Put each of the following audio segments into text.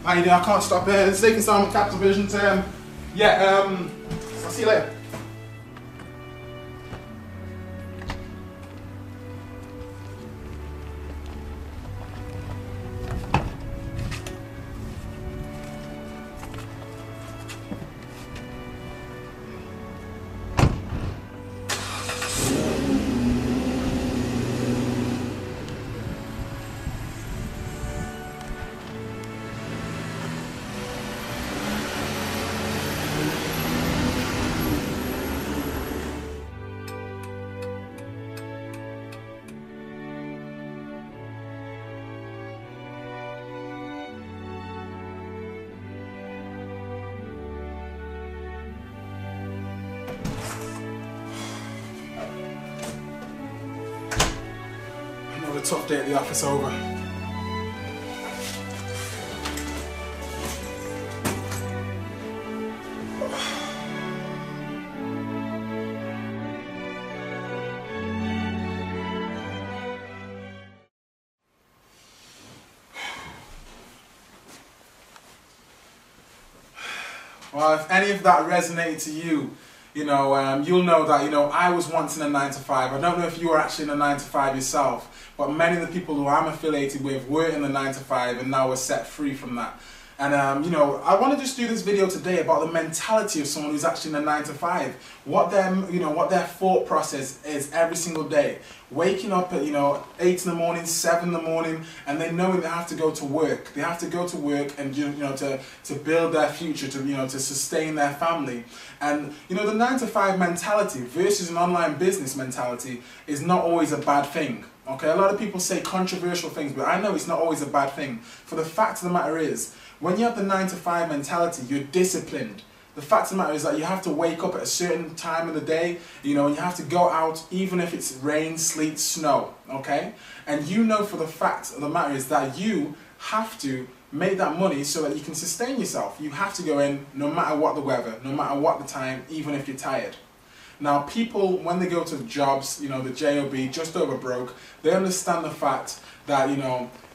I can't stop it. Snake and Salmon Capital Visions. I'll see you later. Another tough day at the office over. Well, if any of that resonated to you, you'll know that, I was once in a 9-to-5. I don't know if you were actually in a 9-to-5 yourself, but many of the people who I'm affiliated with were in the 9-to-5 and now we're set free from that. And, I want to just do this video today about the mentality of someone who's actually in a 9-to-5. What their thought process is every single day. Waking up at, 8 in the morning, 7 in the morning, and they know they have to go to work. They have to go to work and, to build their future, to sustain their family. And, the 9-to-5 mentality versus an online business mentality is not always a bad thing. Okay, a lot of people say controversial things, but I know it's not always a bad thing. For the fact of the matter is, when you have the 9-to-5 mentality, you're disciplined. The fact of the matter is that you have to wake up at a certain time of the day, and you have to go out even if it's rain, sleet, snow, okay? And for the fact of the matter is that you have to make that money so that you can sustain yourself. You have to go in no matter what the weather, no matter what the time, even if you're tired. Now, people, when they go to jobs, the JOB, just over broke, they understand the fact that,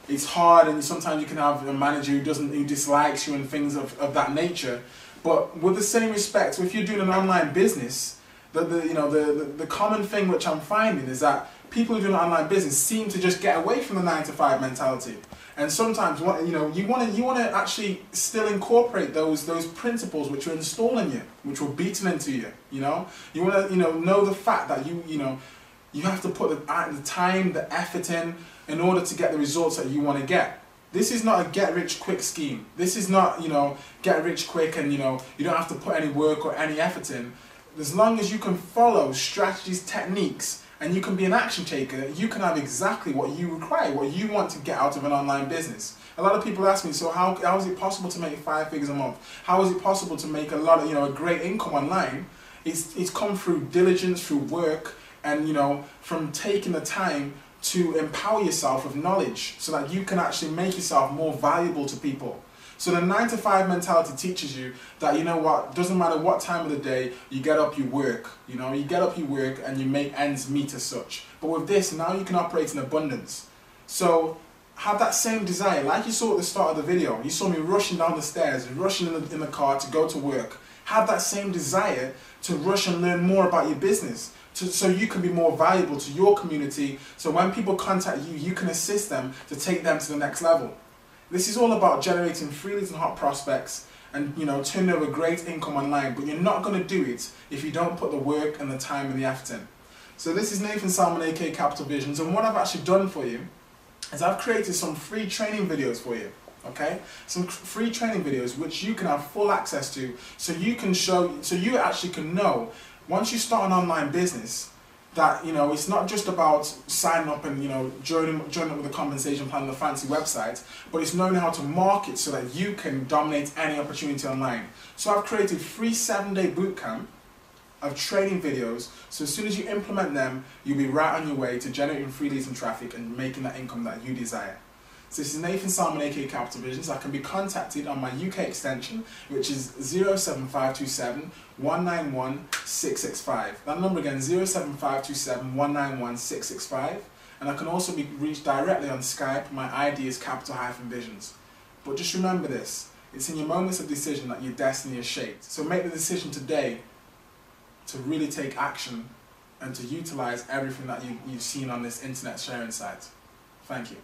it's hard and sometimes you can have a manager who dislikes you and things of that nature. But with the same respect, if you're doing an online business, the common thing which I'm finding is that people who do an online business seem to just get away from the 9-to-5 mentality. And sometimes, you want to actually still incorporate those principles which were installed in you, which were beaten into you. You want to know the fact that you have to put the time, the effort in order to get the results that you want to get. This is not a get-rich-quick scheme. This is not, get-rich-quick and, you don't have to put any work or any effort in. As long as you can follow strategies, techniques, and you can be an action taker, you can have exactly what you require, what you want to get out of an online business. A lot of people ask me, so how is it possible to make 5 figures a month? How is it possible to make a lot of, a great income online? It's come through diligence, through work, and, from taking the time to empower yourself with knowledge so that you can actually make yourself more valuable to people. So the 9-to-5 mentality teaches you that, doesn't matter what time of the day, you get up, you work. You get up, you work, and you make ends meet as such. But with this, now you can operate in abundance. So have that same desire, like you saw at the start of the video. You saw me rushing down the stairs, rushing in the car to go to work. Have that same desire to rush and learn more about your business. So you can be more valuable to your community, so when people contact you, you can assist them to take them to the next level. This is all about generating free leads and hot prospects and turning over great income online, but you're not going to do it if you don't put the work and the time and the effort in. So this is Nathan Salmon, aka Capital Visions, and what I've actually done for you is I've created some free training videos for you. Okay, some free training videos which you can have full access to, so you actually can know once you start an online business that it's not just about signing up and joining up with a compensation plan on the fancy website, but it's knowing how to market so that you can dominate any opportunity online. So I've created free 7-day bootcamp of training videos, so as soon as you implement them, you'll be right on your way to generating free leads and traffic and making that income that you desire. So this is Nathan Salmon, aka Capital Visions. I can be contacted on my UK extension, which is 07527 191 665. That number again, 07527 191 665. And I can also be reached directly on Skype. My ID is Capital-Visions. But just remember this, it's in your moments of decision that your destiny is shaped. So make the decision today to really take action and to utilize everything that you've seen on this internet sharing site. Thank you.